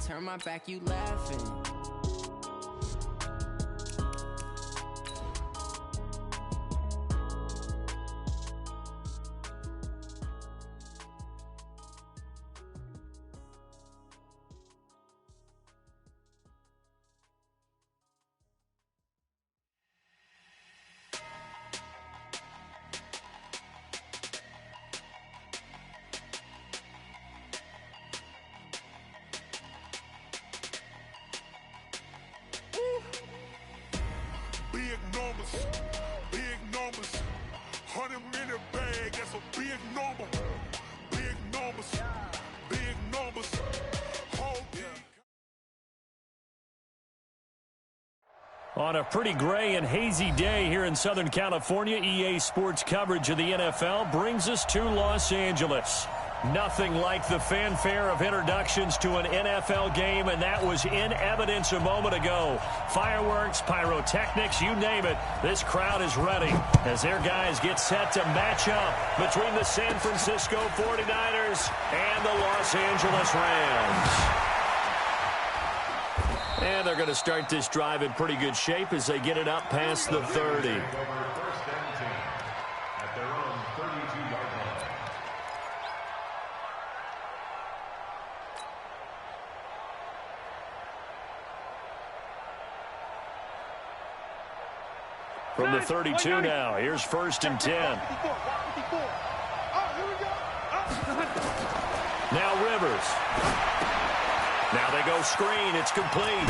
turn my back, you laughing. Big numbers, 100-minute bag, that's a big number. Big numbers, whole big. On a pretty gray and hazy day here in Southern California, EA Sports coverage of the NFL brings us to Los Angeles. Nothing like the fanfare of introductions to an NFL game, and that was in evidence a moment ago. Fireworks, pyrotechnics, you name it. This crowd is ready as their guys get set to match up between the San Francisco 49ers and the Los Angeles Rams. And they're going to start this drive in pretty good shape as they get it up past the 30. From the 32 now, here's 1st and 10. Now Rivers. Now they go screen. It's complete.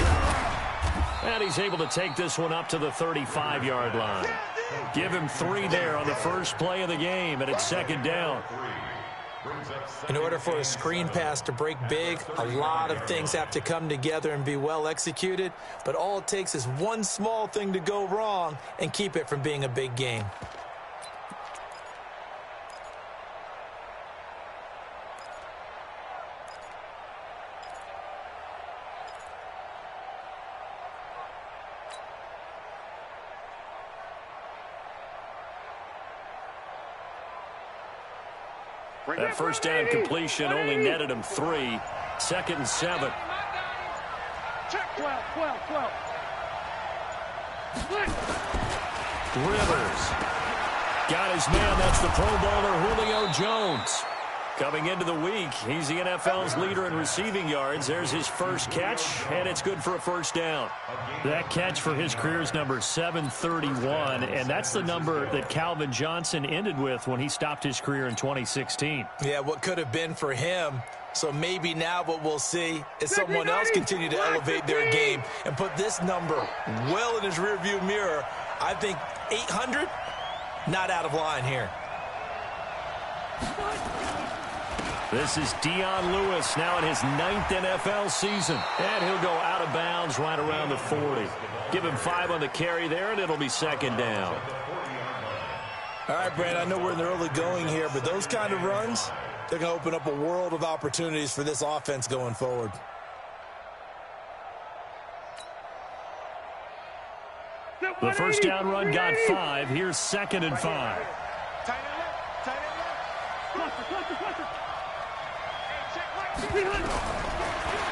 And he's able to take this one up to the 35-yard line. Give him 3 there on the first play of the game, and it's 2nd down. In order for a screen pass to break big, a lot of things have to come together and be well executed, but all it takes is one small thing to go wrong and keep it from being a big game. That first down completion only netted him 3. 2nd and 7. Rivers got his man. That's the Pro Bowler Julio Jones. Coming into the week, he's the NFL's leader in receiving yards. There's his first catch, and it's good for a 1st down. That catch for his career is number 731, and that's the number that Calvin Johnson ended with when he stopped his career in 2016. Yeah, what could have been for him. So maybe now what we'll see is someone else continue to elevate their game and put this number well in his rearview mirror. I think 800, not out of line here. This is Dion Lewis now in his 9th NFL season. And he'll go out of bounds right around the 40. Give him 5 on the carry there, and it'll be 2nd down. All right, Brandon, I know we're in the early going here, but those kind of runs, they're going to open up a world of opportunities for this offense going forward. The first down run got 5. Here's 2nd and 5.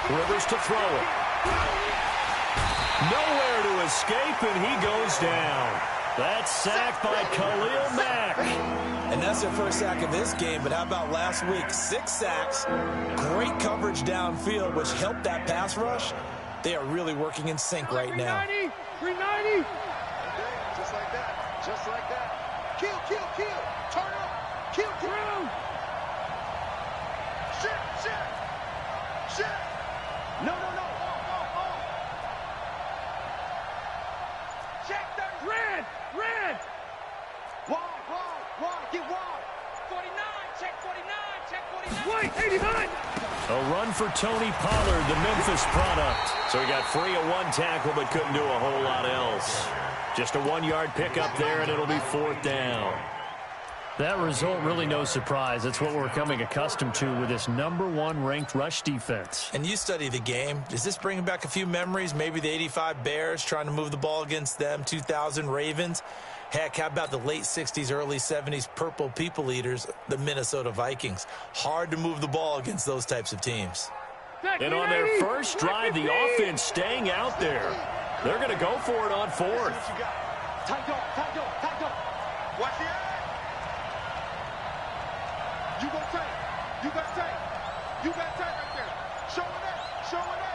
Rivers to throw it. Nowhere to escape, and he goes down. That's sacked by Khalil Mack. And that's their first sack of this game, but how about last week? 6 sacks, great coverage downfield, which helped that pass rush. They are really working in sync right now. 390. Just like that. Just like that. Kill. Turn up. Kill. Shit. No. Check that. Red. Wide. Get wide. 49. Check 49. Wait, 89. A run for Tony Pollard, the Memphis product. So he got free of 1 tackle but couldn't do a whole lot else. Just a 1-yard pickup there, and it'll be 4th down. That result, really no surprise. That's what we're coming accustomed to with this #1 ranked rush defense. And you study the game. Does this bring back a few memories? Maybe the 85 Bears trying to move the ball against them, 2000 Ravens. Heck, how about the late 60s, early 70s Purple People Eaters, the Minnesota Vikings? Hard to move the ball against those types of teams. And on their first drive, the offense staying out there. They're going to go for it on fourth. Watch the eye. You got tape. You got tape. You got tape right there. Showing up. Showing up.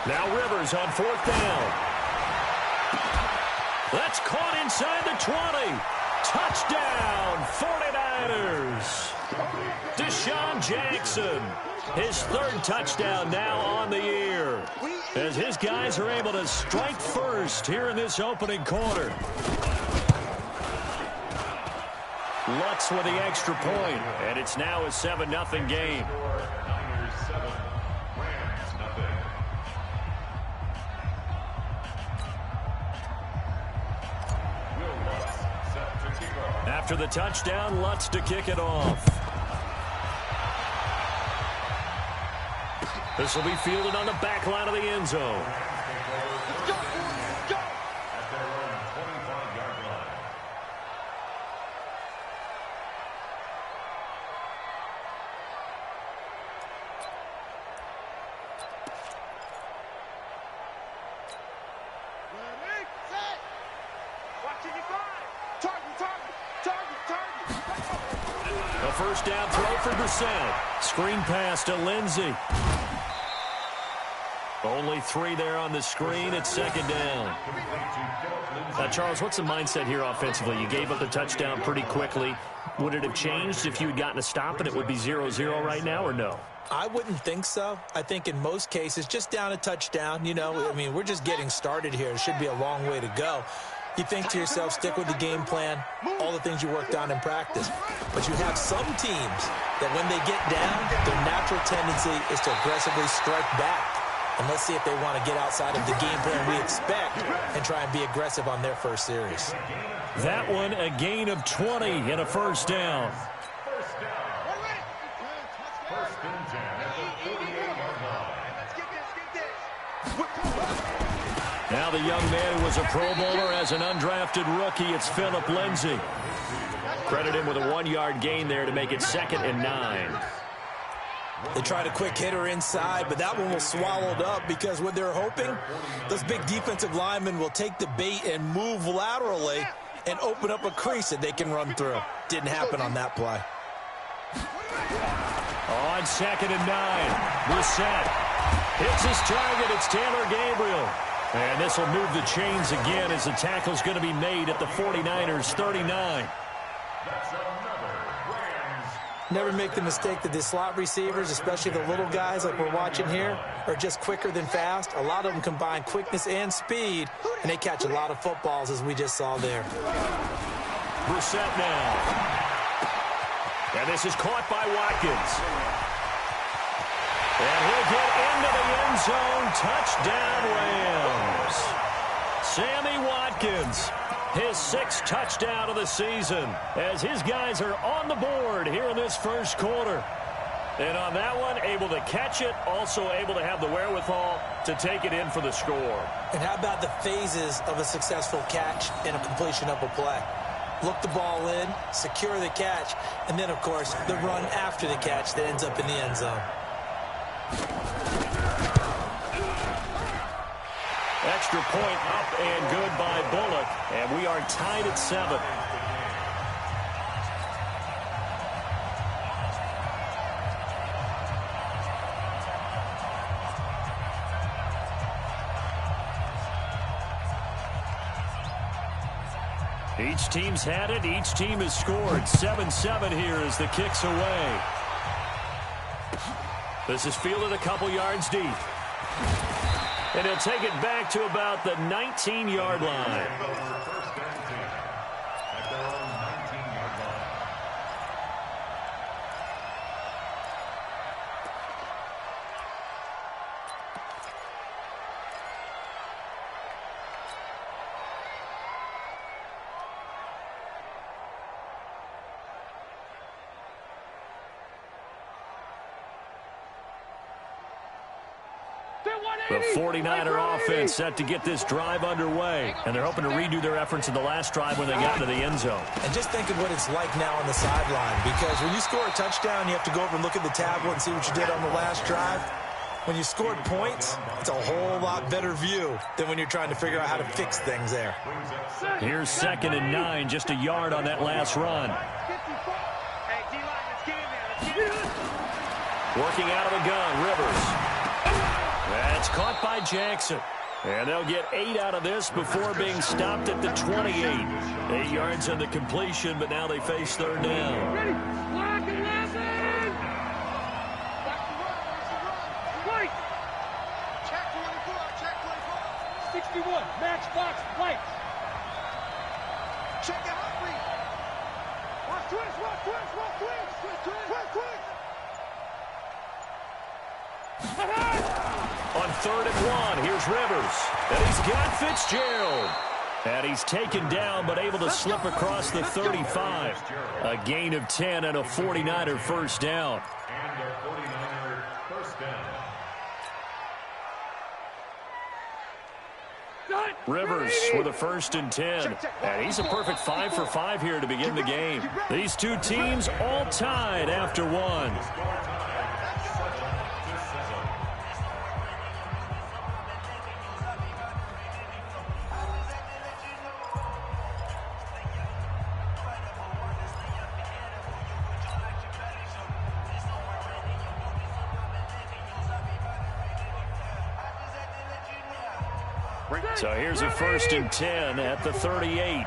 Now Rivers on fourth down. That's caught inside the 20. Touchdown, 49ers. Deshaun Jackson, his third touchdown now on the year, as his guys are able to strike first here in this opening quarter. Lutz with the extra point, and it's now a 7-0 game. After the touchdown, Lutz to kick it off. This will be fielded on the back line of the end zone. Go. A first down throw for Brissett. Screen pass to Lindsey. Only 3 there on the screen. It's second down. Charles, what's the mindset here offensively? You gave up the touchdown pretty quickly. Would it have changed if you had gotten a stop and it would be 0-0 right now, or no? I wouldn't think so. I think in most cases, just down a touchdown, you know, I mean, we're just getting started here. It should be a long way to go. You think to yourself, stick with the game plan, all the things you worked on in practice. But you have some teams that when they get down, their natural tendency is to aggressively strike back. And let's see if they want to get outside of the game plan we expect and try and be aggressive on their first series. That one, a gain of 20 and a first down. Now the young man who was a Pro Bowler as an undrafted rookie, it's Phillip Lindsay. Credit him with a 1-yard gain there to make it 2nd and 9. They tried a quick hitter inside, but that one was swallowed up because what they're hoping, those big defensive linemen will take the bait and move laterally and open up a crease that they can run through. Didn't happen on that play. On 2nd and 9, Brissett hits his target. It's Taylor Gabriel. And this will move the chains again as the tackle's going to be made at the 49ers 39. Never make the mistake that the slot receivers, especially the little guys like we're watching here, are just quicker than fast. A lot of them combine quickness and speed, and they catch a lot of footballs, as we just saw there. Brissett now. And this is caught by Watkins. And he'll get into the end zone. Touchdown, Rams. Sammy Watkins, his 6th touchdown of the season, as his guys are on the board here in this first quarter. And on that one, able to catch it, also able to have the wherewithal to take it in for the score. And how about the phases of a successful catch and a completion of a play? Look the ball in, secure the catch, and then, of course, the run after the catch that ends up in the end zone. Extra point up and good by Bullock, and we are tied at 7. Each team's had it. Each team has scored. 7-7 here as the kick's away. This is fielded a couple yards deep. And he'll take it back to about the 19-yard line. The 49er offense set to get this drive underway, and they're hoping to redo their efforts in the last drive when they got into the end zone. And just think of what it's like now on the sideline, because when you score a touchdown, you have to go over and look at the tablet and see what you did on the last drive. When you scored points, it's a whole lot better view than when you're trying to figure out how to fix things there. Here's 2nd and 9, just a yard on that last run. Working out of the gun, Rivers. That's caught by Jackson. And they'll get 8 out of this before being stopped at the 28. 8 yards on the completion, but now they face 3rd down. Ready? Black 11! White! Check 24, check 24. 61, matchbox, white. Check it out, read. Watch twist, watch twist, watch twist. Twist, twist. On 3rd and 1, here's Rivers. And he's got Fitzgerald. And he's taken down, but able to slip across the 35. A gain of 10 and a 49er first down. Rivers with a 1st and 10. And he's a perfect 5 for 5 here to begin the game. These two teams all tied after 1. So here's a 1st and 10 at the 38.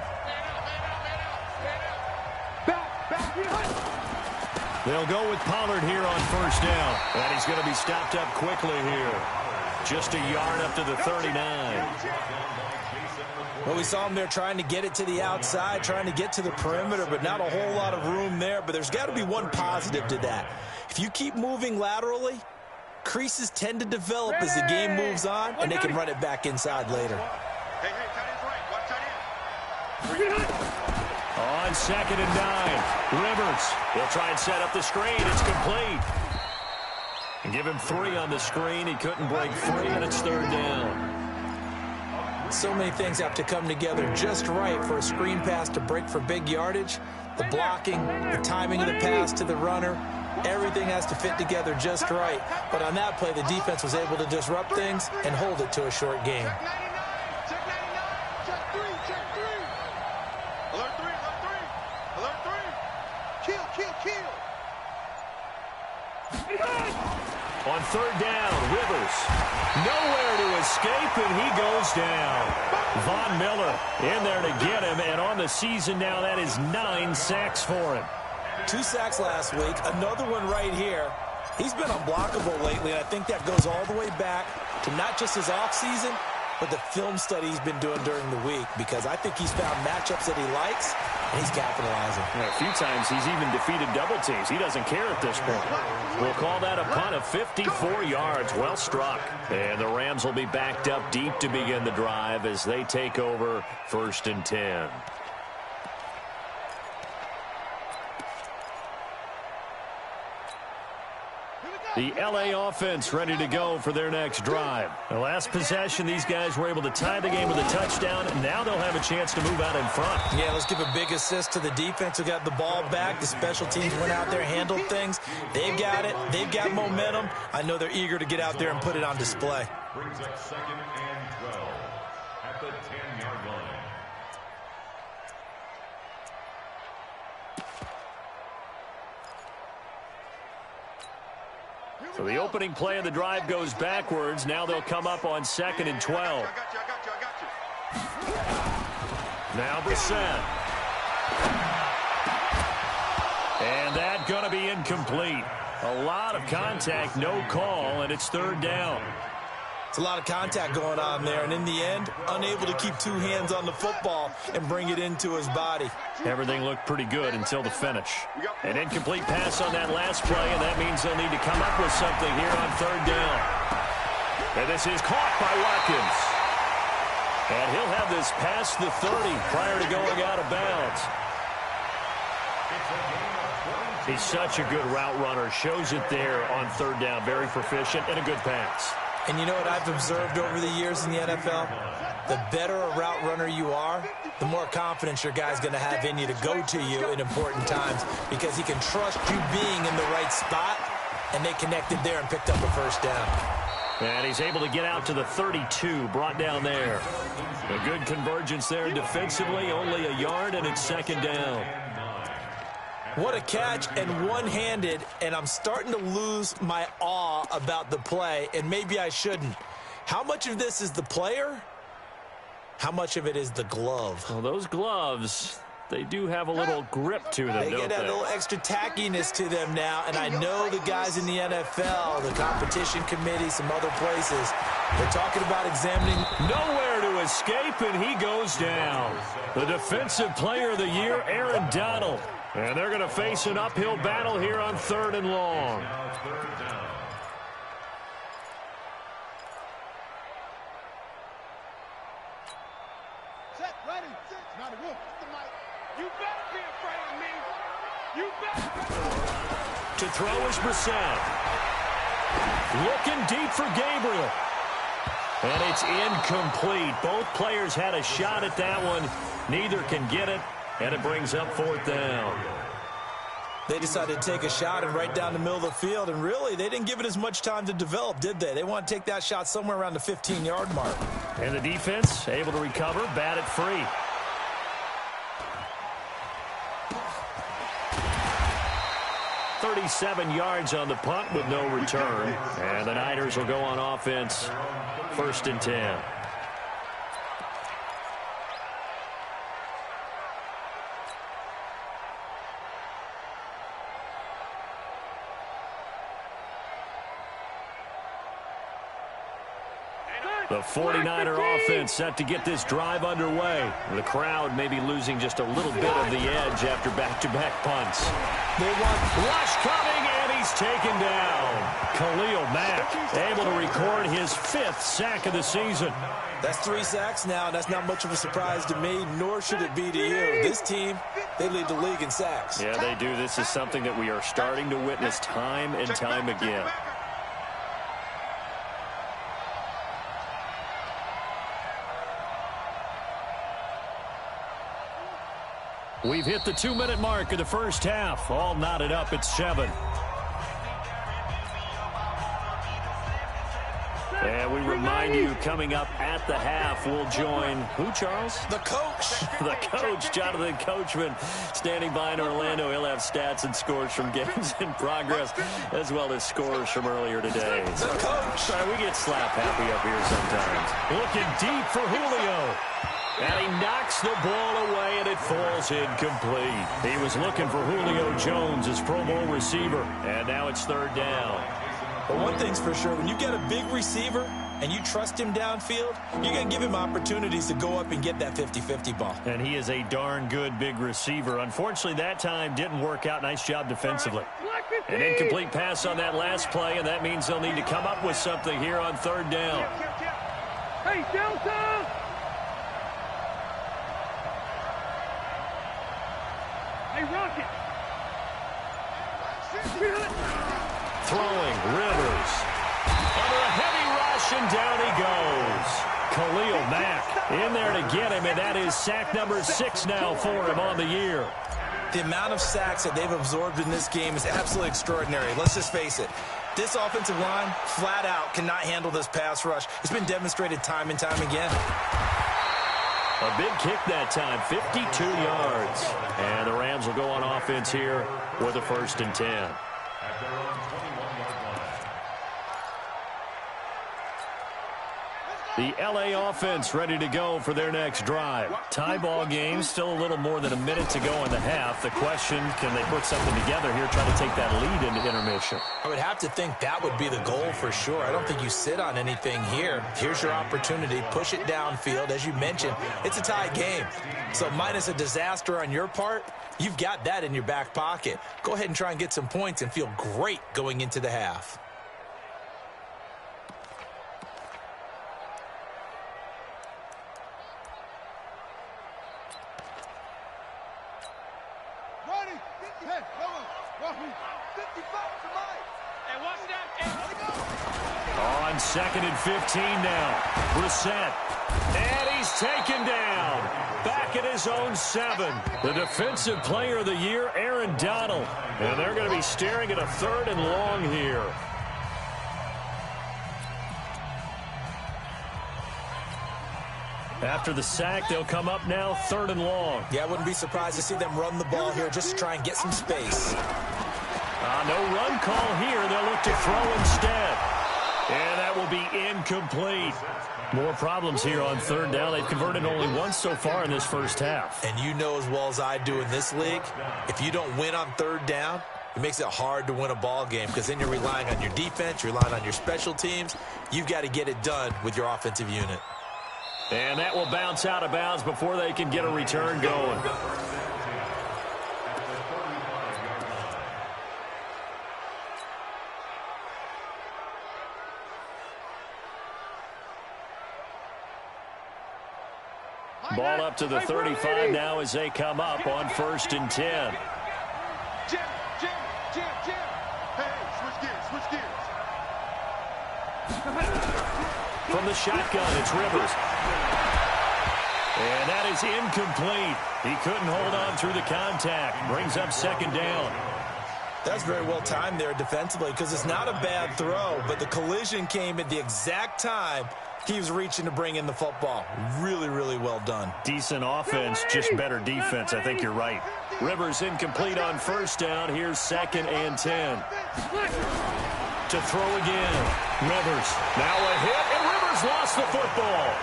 They'll go with Pollard here on 1st down. And he's going to be stopped up quickly here. Just a yard up to the 39. Well, we saw him there trying to get it to the outside, trying to get to the perimeter, but not a whole lot of room there. But there's got to be one positive to that. If you keep moving laterally, creases tend to develop as the game moves on, and they can run it back inside later. Hey, tight end's right. Watch tight end. On 2nd and 9, Rivers. He'll try and set up the screen. It's complete. And give him 3 on the screen. He couldn't break free, and it's 3rd down. So many things have to come together just right for a screen pass to break for big yardage. The blocking, the timing of the pass to the runner, everything has to fit together just right. But on that play, the defense was able to disrupt things and hold it to a short game. Check 99, check 3, check 3. Alert 3, alert 3. Alert 3. Kill. On 3rd down, Rivers. Nowhere to escape, and he goes down. Von Miller in there to get him, and on the season now, that is 9 sacks for him. 2 sacks last week, another one right here. He's been unblockable lately, and I think that goes all the way back to not just his offseason, but the film study he's been doing during the week, because I think he's found matchups that he likes, and he's capitalizing. Yeah, a few times he's even defeated double teams. He doesn't care at this point. We'll call that a punt of 54 yards. Well struck. And the Rams will be backed up deep to begin the drive as they take over 1st and 10. The LA offense ready to go for their next drive. The last possession, these guys were able to tie the game with a touchdown, and now they'll have a chance to move out in front. Yeah, let's give a big assist to the defense who got the ball back. The special teams went out there, handled things. They've got it. They've got momentum. I know they're eager to get out there and put it on display. Brings up 2nd and 12 at the 10-yard line. So the opening play of the drive goes backwards. Now they'll come up on 2nd and 12. I got you. Now Brissett. And that going to be incomplete. A lot of contact, no call, and it's 3rd down. It's a lot of contact going on there, and in the end, unable to keep 2 hands on the football and bring it into his body. Everything looked pretty good until the finish. An incomplete pass on that last play, and that means they'll need to come up with something here on 3rd down. And this is caught by Watkins. And he'll have this past the 30 prior to going out of bounds. He's such a good route runner. Shows it there on 3rd down. Very proficient and a good pass. And you know what I've observed over the years in the NFL? The better a route runner you are, the more confidence your guy's going to have in you to go to you in important times because he can trust you being in the right spot, and they connected there and picked up a first down. And he's able to get out to the 32, brought down there. A good convergence there defensively, only a yard, and it's second down. What a catch, and one-handed, and I'm starting to lose my awe about the play, and maybe I shouldn't. How much of this is the player? How much of it is the glove? Well, those gloves, they do have a little grip to them, They don't get that little extra tackiness to them now, and I know the guys in the NFL, the competition committee, some other places, they're talking about examining. Nowhere to escape, and he goes down. The Defensive Player of the Year, Aaron Donald. And they're going to face an uphill battle here on 3rd and long. Set, ready, sit. Now the wolf, the mic. You better be afraid of me. You better. To throw is Brissett. Looking deep for Gabriel. And it's incomplete. Both players had a shot at that one. Neither can get it. And it brings up 4th down. They decided to take a shot and right down the middle of the field, and really, they didn't give it as much time to develop, did they? They want to take that shot somewhere around the 15-yard mark. And the defense able to recover, bat it free. $37 yards on the punt with no return. And the Niners will go on offense, 1st and 10. The 49er offense set to get this drive underway. The crowd may be losing just a little bit of the edge after back-to-back punts. They want Rush coming, and he's taken down. Khalil Mack able to record his 5th sack of the season. That's 3 sacks now, and that's not much of a surprise to me, nor should it be to you. This team, they lead the league in sacks. Yeah, they do. This is something that we are starting to witness time and time again. We've hit the 2-minute mark of the first half. All knotted up at 7. And we remind you, coming up at the half, we'll join who, Charles? The coach. The coach, Jonathan Coachman, standing by in Orlando. He'll have stats and scores from games in progress, as well as scores from earlier today. The coach. Sorry, we get slap happy up here sometimes. Looking deep for Julio. And he knocks the ball away, and it falls incomplete. He was looking for Julio Jones, his Pro Bowl receiver, and now it's 3rd down. But one thing's for sure, when you get a big receiver and you trust him downfield, you're going to give him opportunities to go up and get that 50-50 ball. And he is a darn good big receiver. Unfortunately, that time didn't work out. Nice job defensively. An incomplete pass on that last play, and that means they'll need to come up with something here on 3rd down. Hey, Delta! Hey, Rocket! Throwing, Rivers. Under a heavy rush, and down he goes. Khalil Mack in there to get him, and that is sack number 6 now for him on the year. The amount of sacks that they've absorbed in this game is absolutely extraordinary. Let's just face it. This offensive line, flat out, cannot handle this pass rush. It's been demonstrated time and time again. A big kick that time, 52 yards. And the Rams will go on offense here with a 1st and 10. At their own 21-yard line. The LA offense ready to go for their next drive. Tie ball game, still a little more than a minute to go in the half. The question, can they put something together here, try to take that lead into intermission? I would have to think that would be the goal for sure. I don't think you sit on anything here. Here's your opportunity. Push it downfield. As you mentioned, it's a tie game. So minus a disaster on your part, you've got that in your back pocket. Go ahead and try and get some points and feel great going into the half. On 2nd and 15 now. Brissett. And he's taken down. Back at his own 7. The Defensive Player of the Year, Aaron Donald. And they're going to be staring at a 3rd and long here. After the sack, they'll come up now 3rd and long. Yeah, I wouldn't be surprised to see them run the ball here just to try and get some space. No run call here. They'll look to throw instead. And that will be incomplete. More problems here on 3rd down. They've converted only once so far in this first half. And you know as well as I do in this league, if you don't win on 3rd down, it makes it hard to win a ball game because then you're relying on your defense, you're relying on your special teams. You've got to get it done with your offensive unit. And that will bounce out of bounds before they can get a return going. Ball up to the 35 now as they come up on 1st and 10. Jim. Hey, switch gears. From the shotgun, it's Rivers. And that is incomplete. He couldn't hold on through the contact. Brings up 2nd down. That's very well timed there defensively because it's not a bad throw, but the collision came at the exact time he was reaching to bring in the football. Really, really well done. Decent offense, just better defense. I think you're right. Rivers incomplete on 1st down. Here's 2nd and 10. To throw again. Rivers. Now a hit, and Rivers lost the football.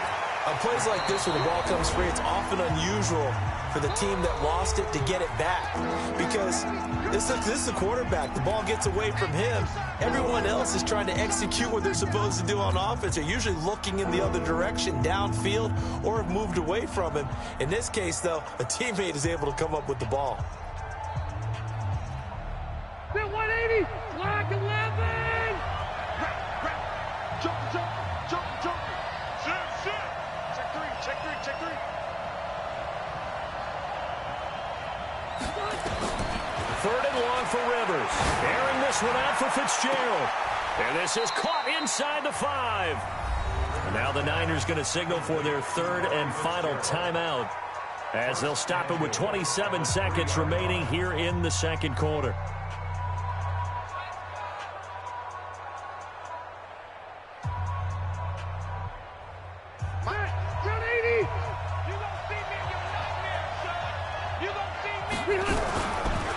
On plays like this where the ball comes free, it's often unusual for the team that lost it to get it back. Because this is the quarterback. The ball gets away from him. Everyone else is trying to execute what they're supposed to do on offense. They're usually looking in the other direction, downfield, or have moved away from him. In this case, though, a teammate is able to come up with the ball. Bill 180, block 11. Jump. Sit. Check three. 3rd and long for Rivers. Airing this one out for Fitzgerald. And this is caught inside the 5. And now the Niners going to signal for their 3rd and final timeout as they'll stop it with 27 seconds remaining here in the 2nd quarter.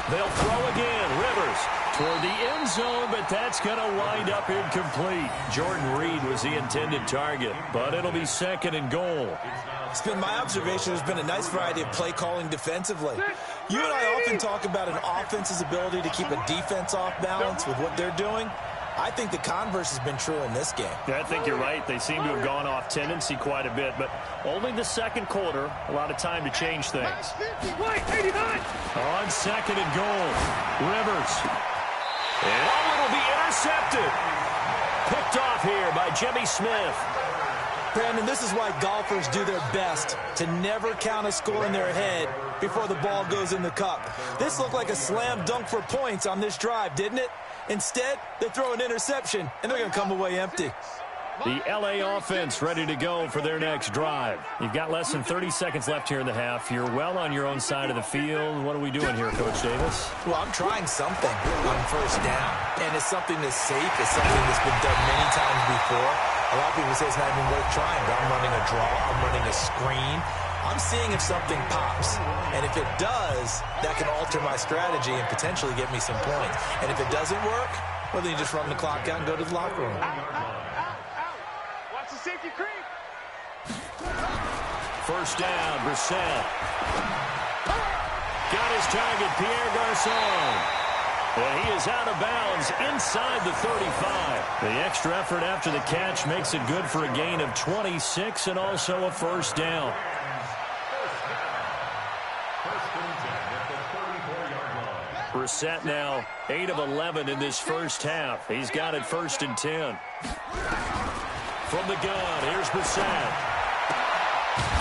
They'll throw again. Rivers toward the end zone, but that's going to wind up incomplete. Jordan Reed was the intended target, but it'll be 2nd and goal. It's been my observation. There's been a nice variety of play calling defensively. You and I often talk about an offense's ability to keep a defense off balance with what they're doing. I think the converse has been true in this game. Yeah, I think you're right. They seem to have gone off tendency quite a bit, but only the 2nd quarter, a lot of time to change things. On 2nd and goal, Rivers. And it'll be intercepted. Picked off here by Jimmy Smith. Brandon, this is why golfers do their best to never count a score in their head before the ball goes in the cup. This looked like a slam dunk for points on this drive, didn't it? Instead, they throw an interception, and they're going to come away empty. The LA offense ready to go for their next drive. You've got less than 30 seconds left here in the half. You're well on your own side of the field. What are we doing here, Coach Davis? Well, I'm trying something on 1st down, and it's something that's safe. It's something that's been done many times before. A lot of people say it's not even worth trying, but I'm running a draw. I'm running a screen. I'm seeing if something pops. And if it does, that can alter my strategy and potentially get me some points. And if it doesn't work, well, then you just run the clock out and go to the locker room. Watch the safety creep. 1st down, Brissett. Got his target, Pierre Garçon. And he is out of bounds inside the 35. The extra effort after the catch makes it good for a gain of 26 and also a 1st down. Brissett now 8 of 11 in this first half. He's got it 1st and 10. From the gun, here's Brissett.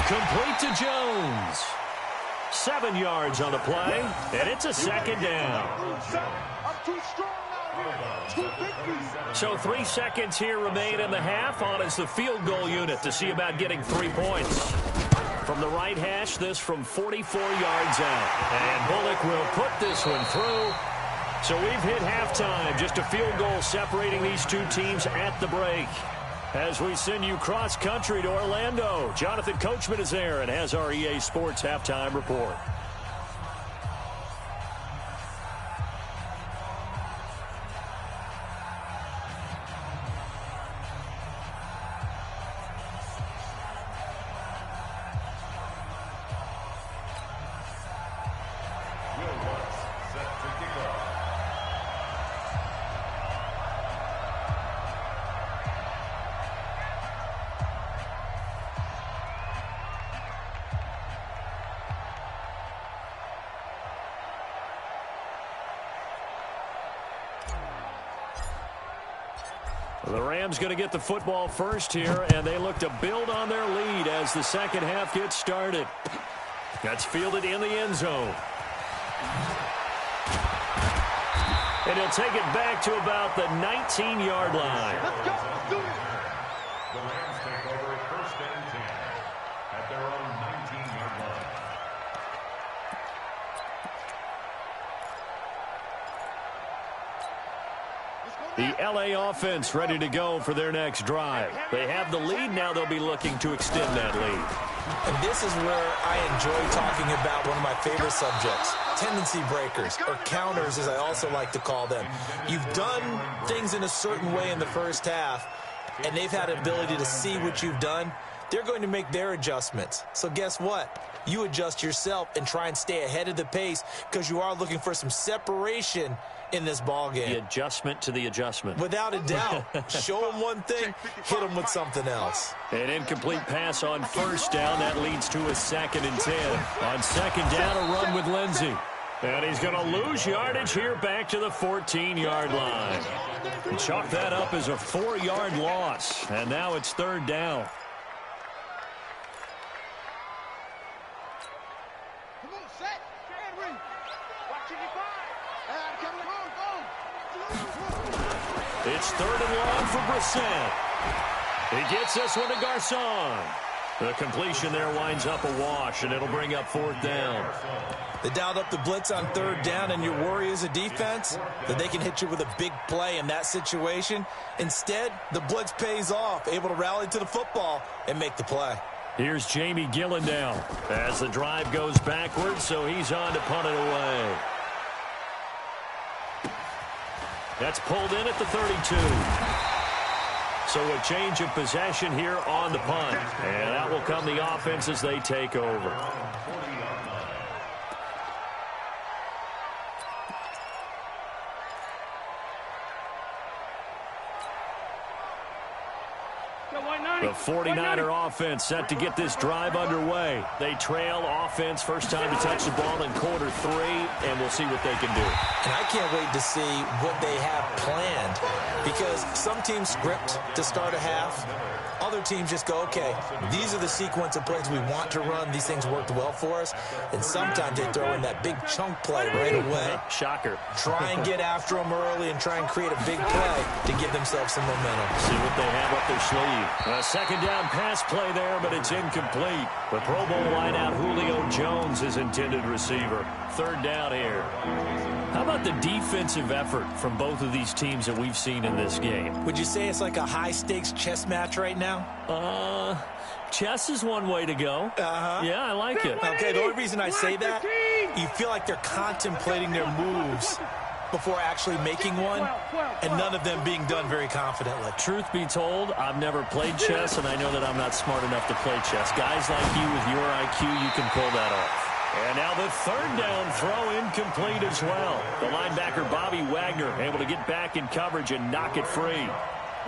Complete to Jones. 7 yards on the play, and it's a 2nd down. I'm too strong out here. So 3 seconds here remain in the half. On is the field goal unit to see about getting 3 points. From the right hash, this from 44 yards out. And Bullock will put this one through. So we've hit halftime. Just a field goal separating these two teams at the break. As we send you cross-country to Orlando, Jonathan Coachman is there and has our EA Sports halftime report. The Rams going to get the football first here, and they look to build on their lead as the second half gets started. That's fielded in the end zone. And he'll take it back to about the 19-yard line. Let's go. Let's do it. The Rams take over first and 10 at their own 19-yard line. The LA offense ready to go for their next drive. They have the lead. Now they'll be looking to extend that lead. And this is where I enjoy talking about one of my favorite subjects, tendency breakers, or counters as I also like to call them. You've done things in a certain way in the first half, and they've had the ability to see what you've done. They're going to make their adjustments. So guess what? You adjust yourself and try and stay ahead of the pace because you are looking for some separation in this ball game. The adjustment to the adjustment. Without a doubt. Show them one thing, hit them with something else. An incomplete pass on first down. That leads to a 2nd and 10. On second down, a run with Lindsey. And he's going to lose yardage here back to the 14-yard line. And chalk that up as a 4-yard loss. And now it's 3rd down. Come on, set. Henry. Watching you five. It's 3rd and long for Brissett. He gets this one to Garcon. The completion there winds up a wash, and it'll bring up 4th down. They dialed up the blitz on 3rd down, and your worry as a defense that they can hit you with a big play in that situation. Instead, the blitz pays off, able to rally to the football and make the play. Here's Jamie Gillen down as the drive goes backwards, so he's on to punt it away. That's pulled in at the 32. So a change of possession here on the punt. And that will come the offense as they take over. The 49er offense set to get this drive underway. They trail offense first time to touch the ball in quarter 3, and we'll see what they can do. And I can't wait to see what they have planned, because some teams script to start a half. Other teams just go, okay, these are the sequence of plays we want to run. These things worked well for us. And sometimes they throw in that big chunk play right away. Shocker. Try and get after them early and try and create a big play to give themselves some momentum. See what they have up their sleeve. A 2nd down pass play there, but it's incomplete. The Pro Bowl wideout Julio Jones is intended receiver. 3rd down here. How about the defensive effort from both of these teams that we've seen in this game? Would you say it's like a high-stakes chess match right now? Chess is one way to go. Yeah, I like it. Okay, the only reason I say that, you feel like they're contemplating their moves before actually making one, and none of them being done very confidently. Truth be told, I've never played chess, and I know that I'm not smart enough to play chess. Guys like you with your IQ, you can pull that off. And now the 3rd down throw incomplete as well. The linebacker Bobby Wagner able to get back in coverage and knock it free.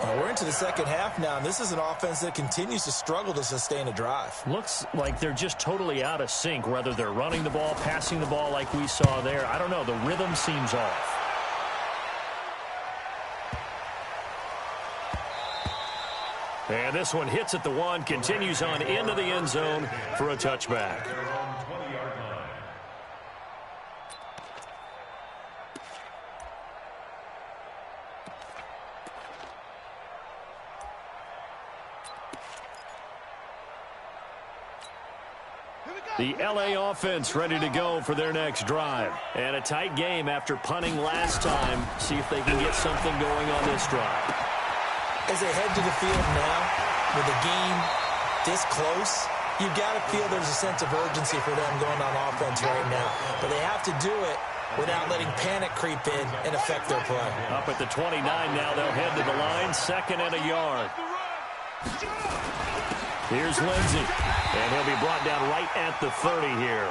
Well, we're into the second half now, and this is an offense that continues to struggle to sustain a drive. Looks like they're just totally out of sync, whether they're running the ball, passing the ball like we saw there. I don't know. The rhythm seems off. And this one hits at the 1, continues on into the end zone for a touchback. The LA offense ready to go for their next drive. And a tight game after punting last time. See if they can get something going on this drive. As they head to the field now, with the game this close, you've got to feel there's a sense of urgency for them going on offense right now. But they have to do it without letting panic creep in and affect their play. Up at the 29 now, they'll head to the line, 2nd and a yard. Here's Lindsey, and he'll be brought down right at the 30 here.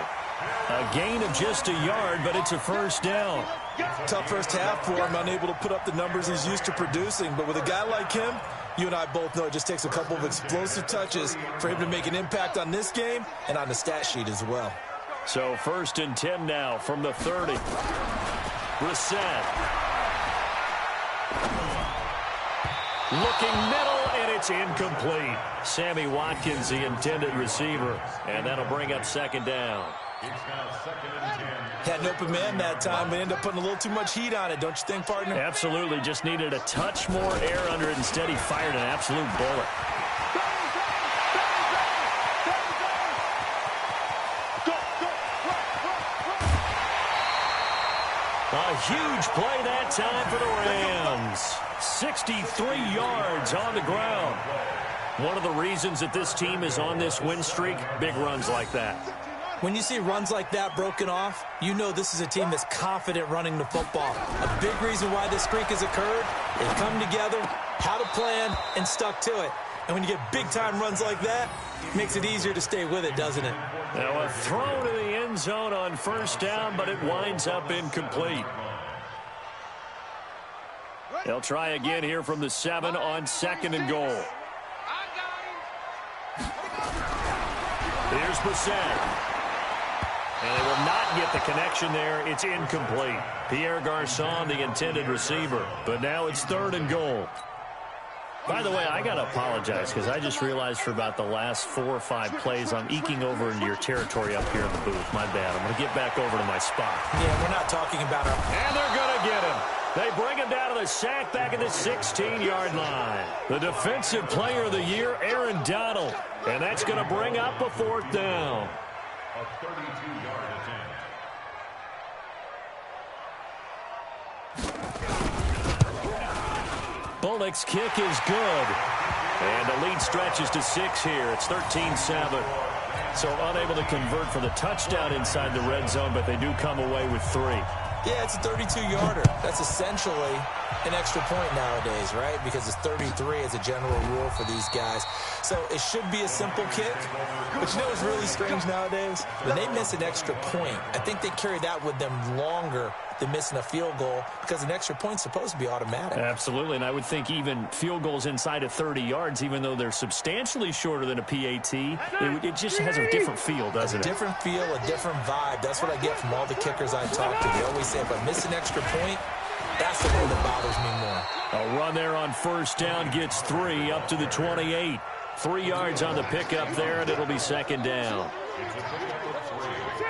A gain of just a yard, but it's a first down. Tough first half for him, unable to put up the numbers he's used to producing. But with a guy like him, you and I both know it just takes a couple of explosive touches for him to make an impact on this game and on the stat sheet as well. So 1st and 10 now from the 30. Brissett. Looking middle, and it's incomplete. Sammy Watkins, the intended receiver. And that'll bring up 2nd down. It's now 2nd and 10. Had an open man that time, but ended up putting a little too much heat on it, don't you think, partner? Absolutely. Just needed a touch more air under it. Instead, he fired an absolute bullet. A huge play that time for the Rams. 63 yards on the ground. One of the reasons that this team is on this win streak, big runs like that. When you see runs like that broken off, you know this is a team that's confident running the football. A big reason why this streak has occurred, they've come together, had a plan, and stuck to it. And when you get big-time runs like that, it makes it easier to stay with it, doesn't it? Now a throw to the end zone on 1st down, but it winds up incomplete. They'll try again here from the 7 on 2nd and goal. Here's Brissett. And they will not get the connection there. It's incomplete. Pierre Garçon, the intended receiver. But now it's 3rd and goal. By the way, I got to apologize because I just realized for about the last 4 or 5 plays I'm eking over into your territory up here in the booth. My bad. I'm going to get back over to my spot. Yeah, we're not talking about our... And they're going to get him. They bring him down to the sack back at the 16-yard line. The Defensive Player of the Year, Aaron Donald. And that's going to bring up a 4th down. A 32-yard attempt. Bullock's kick is good. And the lead stretches to 6 here. It's 13-7. So unable to convert for the touchdown inside the red zone, but they do come away with 3. Yeah, it's a 32-yarder. That's essentially an extra point nowadays, right? Because it's 33 as a general rule for these guys. So it should be a simple kick. But you know what's really strange nowadays? When they miss an extra point, I think they carry that with them longer than missing a field goal because an extra point's supposed to be automatic. Absolutely, and I would think even field goals inside of 30 yards, even though they're substantially shorter than a PAT, it just has a different feel, doesn't it? A different feel, a different vibe. That's what I get from all the kickers I talk to. They always say, if I miss an extra point, that's the one that bothers me more. A run there on 1st down gets 3 up to the 28. 3 yards on the pickup there, and it'll be 2nd down.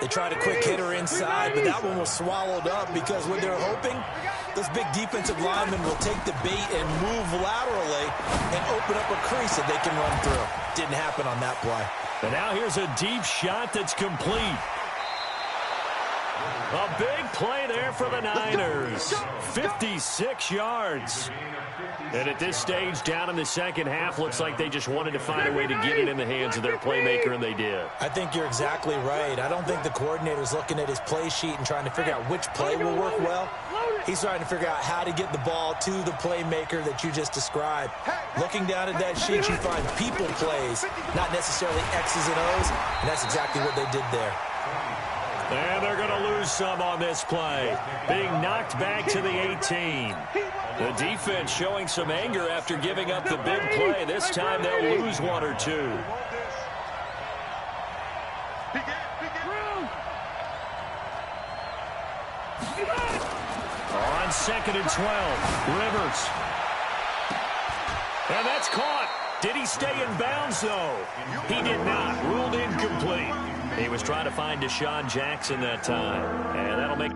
They tried a quick hitter inside, but that one was swallowed up because what they're hoping, those big defensive linemen will take the bait and move laterally and open up a crease that they can run through. Didn't happen on that play. And now here's a deep shot that's complete. A big play there for the Niners. 56 yards. And at this stage, down in the second half, looks like they just wanted to find a way to get it in the hands of their playmaker, and they did. I think you're exactly right. I don't think the coordinator's looking at his play sheet and trying to figure out which play will work well. He's trying to figure out how to get the ball to the playmaker that you just described. Looking down at that sheet, you find people plays, not necessarily X's and O's, and that's exactly what they did there. And they're going to lose some on this play. Being knocked back to the 18. The defense showing some anger after giving up the big play. This time they'll lose 1 or 2. On 2nd and 12, Rivers. And that's caught. Did he stay in bounds, though? He did not. Ruled incomplete. He was trying to find Deshaun Jackson that time. And that'll make...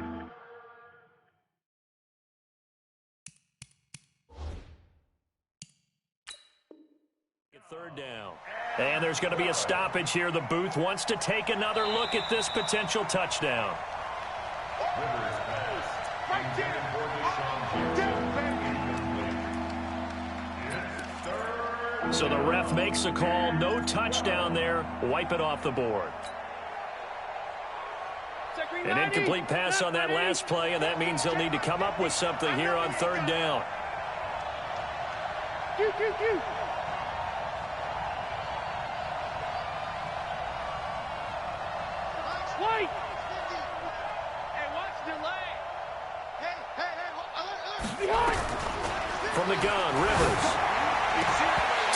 third down. And there's going to be a stoppage here. The booth wants to take another look at this potential touchdown. So the ref makes a call. No touchdown there. Wipe it off the board. An incomplete pass on that last play, and that means they'll need to come up with something here on third down. White! Hey, watch delay. From the gun, Rivers.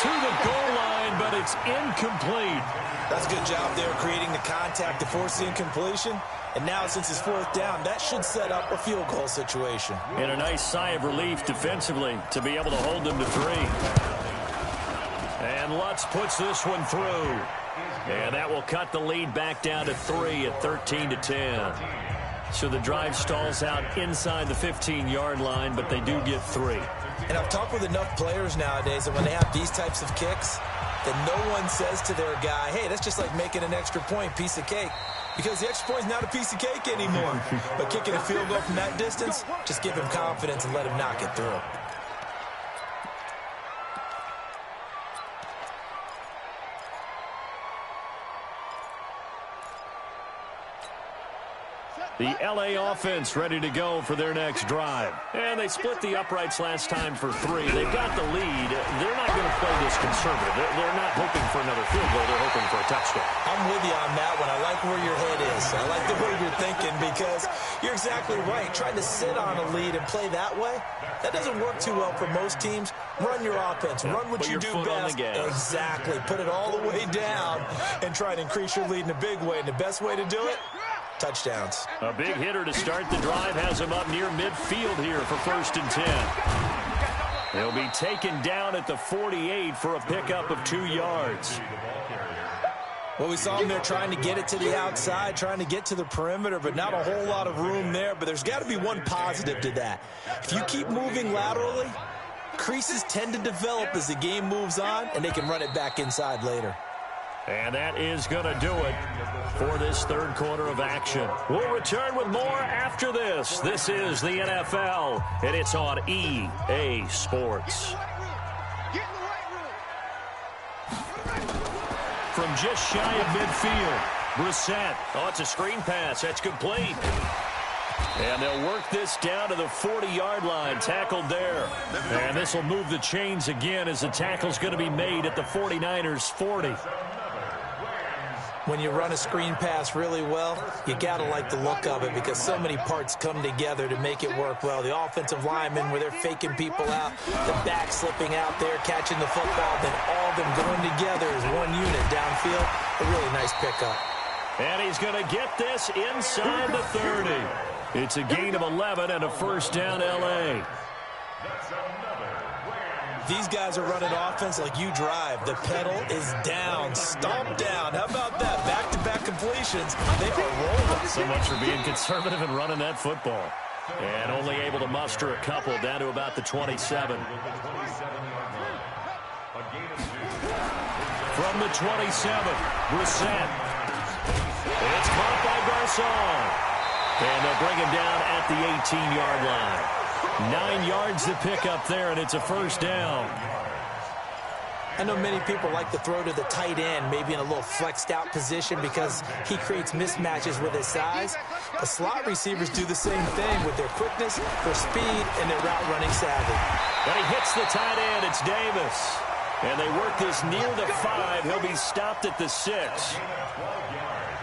To the goal line, but it's incomplete. That's a good job there creating the contact to force the incompletion. And now, since it's fourth down, that should set up a field goal situation. And a nice sigh of relief defensively to be able to hold them to 3. And Lutz puts this one through. And that will cut the lead back down to 3 at 13-10. So the drive stalls out inside the 15-yard line, but they do get 3. And I've talked with enough players nowadays that when they have these types of kicks, that no one says to their guy, hey, that's just like making an extra point, piece of cake. Because the extra point is not a piece of cake anymore. But kicking a field goal from that distance, just give him confidence and let him knock it through. The L.A. offense ready to go for their next drive. And they split the uprights last time for 3. They've got the lead. They're not going to play this conservative. They're not hoping for another field goal. They're hoping for a touchdown. I'm with you on that one. I like where your head is. I like the way you're thinking because you're exactly right. Trying to sit on a lead and play that way, that doesn't work too well for most teams. Run your offense. Run what you do best. Exactly. Put it all the way down and try to increase your lead in a big way. And the best way to do it, touchdowns. A big hitter to start the drive has him up near midfield here for 1st and 10. He'll be taken down at the 48 for a pickup of 2 yards. Well, we saw him there trying to get it to the outside, trying to get to the perimeter, but not a whole lot of room there. But there's got to be one positive to that. If you keep moving laterally, creases tend to develop as the game moves on, and they can run it back inside later. And that is going to do it for this third quarter of action. We'll return with more after this. This is the NFL, and it's on EA Sports. From just shy of midfield, Brissett. Oh, it's a screen pass. That's complete. And they'll work this down to the 40-yard line, tackled there. And this will move the chains again as the tackle's going to be made at the 49ers' 40. When you run a screen pass really well, you got to like the look of it because so many parts come together to make it work well. The offensive linemen, where they're faking people out, the back slipping out there, catching the football, then all of them going together as one unit downfield. A really nice pickup. And he's going to get this inside the 30. It's a gain of 11 and a first down, L.A. These guys are running offense like you drive. The pedal is down, stomp down. How about that? Back-to-back completions. They are rolling. So much for being conservative and running that football. And only able to muster a couple down to about the 27. From the 27, Brissett. It's caught by Garçon. And they'll bring him down at the 18-yard line. 9 yards to pick up there, and it's a first down. I know many people like to throw to the tight end, maybe in a little flexed out position because he creates mismatches with his size. The slot receivers do the same thing with their quickness, their speed, and their route running savvy. But he hits the tight end. It's Davis. And they work this near the 5. He'll be stopped at the 6.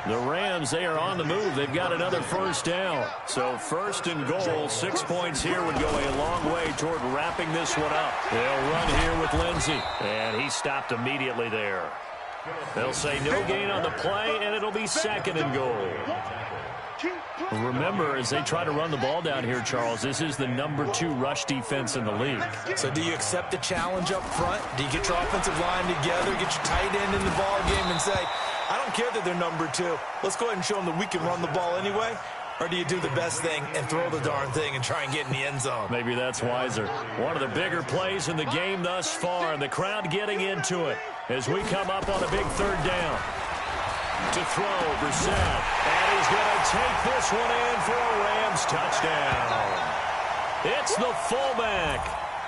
The Rams, they are on the move. They've got another first down. So first and goal, 6 points here would go a long way toward wrapping this one up. They'll run here with Lindsey. And he stopped immediately there. They'll say no gain on the play, and it'll be second and goal. Remember, as they try to run the ball down here, Charles, this is the #2 rush defense in the league. So do you accept the challenge up front? Do you get your offensive line together, get your tight end in the ball game and say, I don't care that they're #2. Let's go ahead and show them that we can run the ball anyway? or do you do the best thing and throw the darn thing and try and get in the end zone? Maybe that's wiser. One of the bigger plays in the game thus far, and the crowd getting into it as we come up on a big third down. To throw, Brissett, and he's going to take this one in for a Rams touchdown. It's the fullback.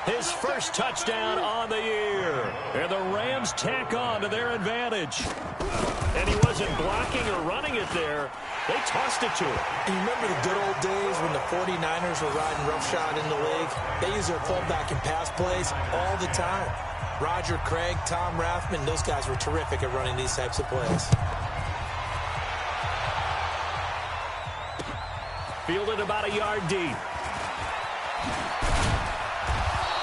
His first touchdown on the year. And the Rams tack on to their advantage. And he wasn't blocking or running it there. They tossed it to him. And you remember the good old days when the 49ers were riding roughshod in the league? They use their fullback in pass plays all the time. Roger Craig, Tom Rathman, those guys were terrific at running these types of plays. Fielded about a yard deep.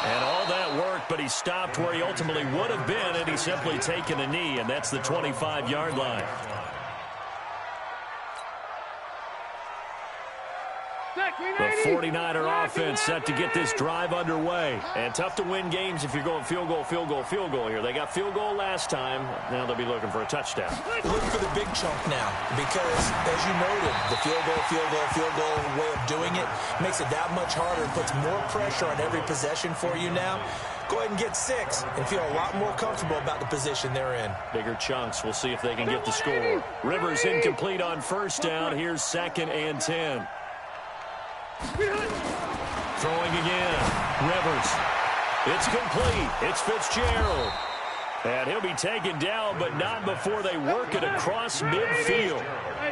And all that work, but he stopped where he ultimately would have been, and he's simply taken a knee, and that's the 25-yard line. The 49er offense set to get this drive underway. And tough to win games if you're going field goal, field goal, field goal here. They got field goal last time. Now they'll be looking for a touchdown. Looking for the big chunk now because, as you noted, the field goal way of doing it makes it that much harder and puts more pressure on every possession for you now. Go ahead and get 6 and feel a lot more comfortable about the position they're in. Bigger chunks. We'll see if they can get the score. Rivers incomplete on first down. Here's 2nd and 10. Throwing again. Rivers. It's complete. It's Fitzgerald. And he'll be taken down, but not before they work it across midfield.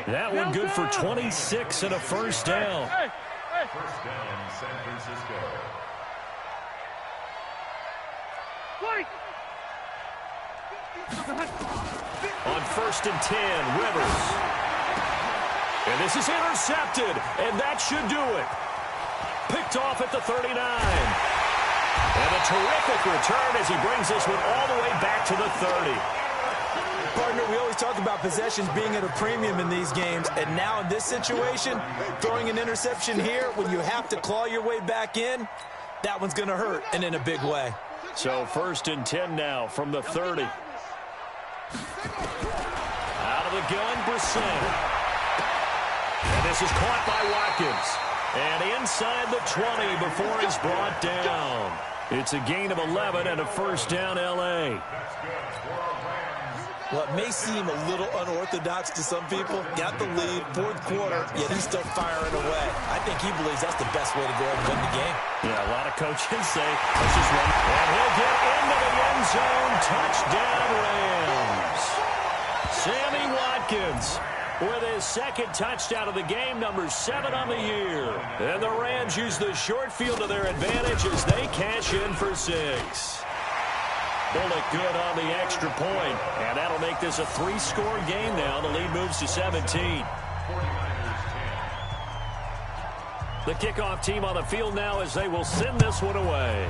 That one good for 26 and a first down. First down, San Francisco. On 1st and 10, Rivers. And this is intercepted, and that should do it. Picked off at the 39. And a terrific return as he brings this one all the way back to the 30. Partner, we always talk about possessions being at a premium in these games, and now in this situation, throwing an interception here when you have to claw your way back in, that one's going to hurt, and in a big way. So 1st and 10 now from the 30. Out of the gun, Brissett. And this is caught by Watkins. And inside the 20 before he's brought down. It's a gain of 11 and a first down, L.A. Well, it may seem a little unorthodox to some people. Got the lead, 4th quarter, yet he's still firing away. I think he believes that's the best way to go and win the game. Yeah, a lot of coaches say, let's just run. And he'll get into the end zone. Touchdown, Rams. Sammy Watkins with his 2nd touchdown of the game, number 7 on the year. And the Rams use the short field to their advantage as they cash in for 6. Bullock good on the extra point, and that'll make this a 3-score game now. The lead moves to 17. The kickoff team on the field now as they will send this one away.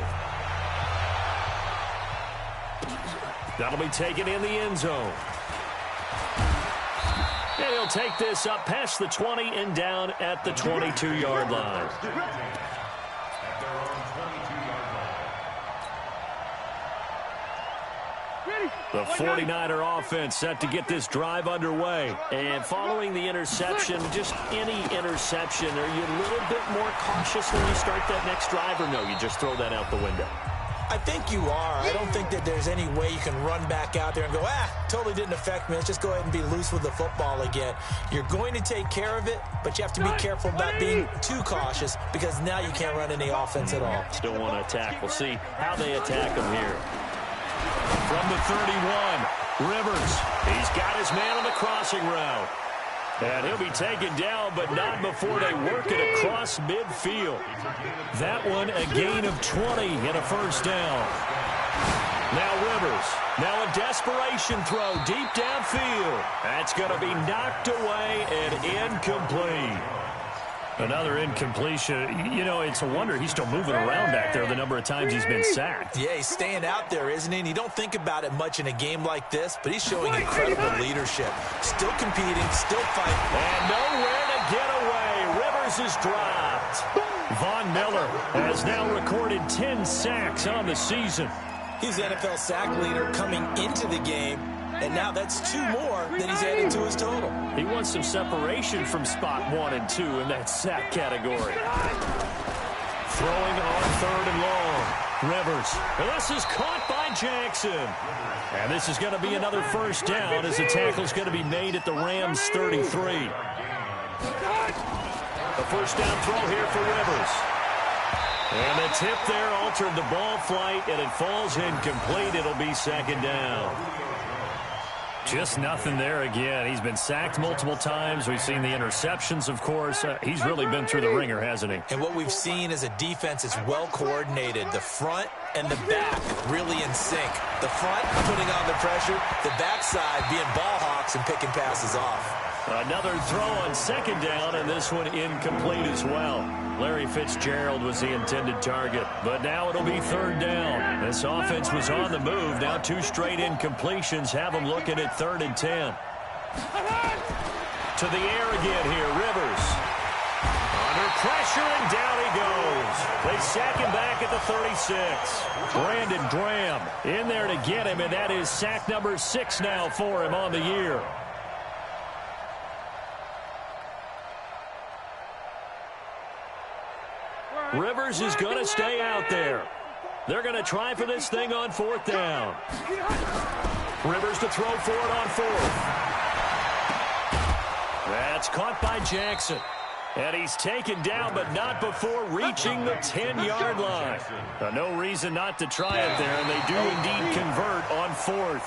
That'll be taken in the end zone. And he'll take this up past the 20 and down at the 22-yard line. The 49er offense set to get this drive underway. And following the interception, just any interception, are you a little bit more cautious when you start that next drive, or no, you just throw that out the window? I think you are. I don't think that there's any way you can run back out there and go, totally didn't affect me. Let's just go ahead and be loose with the football again. You're going to take care of it, but you have to be careful about being too cautious because now you can't run any offense at all. Still want to attack. We'll see how they attack him here. From the 31, Rivers. He's got his man on the crossing route. And he'll be taken down, but not before they work it across midfield. That one a gain of 20 and a first down. Now Rivers. Now a desperation throw deep downfield. That's going to be knocked away and incomplete. Another incompletion. You know, it's a wonder he's still moving around back there the number of times he's been sacked. Yeah, he's staying out there, isn't he? And you don't think about it much in a game like this, but he's showing incredible leadership. Still competing, still fighting. And nowhere to get away. Rivers is dropped. Von Miller has now recorded 10 sacks on the season. He's the NFL sack leader coming into the game. and now that's 2 more than he's adding to his total. He wants some separation from spot 1 and 2 in that sack category. Throwing on 3rd and long. Rivers. And this is caught by Jackson. And this is going to be another first down as the tackle's going to be made at the Rams' 33. The first down throw here for Rivers. And the tip there altered the ball flight, and it falls incomplete. It'll be 2nd down. Just nothing there again. He's been sacked multiple times. We've seen the interceptions, of course. He's really been through the ringer, hasn't he? And what we've seen is a defense that's well coordinated. The front and the back really in sync. The front putting on the pressure, the backside being ball hawks and picking passes off. Another throw on 2nd down, and this one incomplete as well. Larry Fitzgerald was the intended target, but now it'll be 3rd down. This offense was on the move. Now 2 straight incompletions have them looking at 3rd and 10. To the air again here, Rivers. Under pressure, and down he goes. They sack him back at the 36. Brandon Graham in there to get him, and that is sack number 6 now for him on the year. Rivers is going to stay out there. They're going to try for this thing on 4th down. Rivers to throw for it on 4th. That's caught by Jackson. And he's taken down, but not before reaching the 10-yard line. No reason not to try it there, and they do indeed convert on 4th.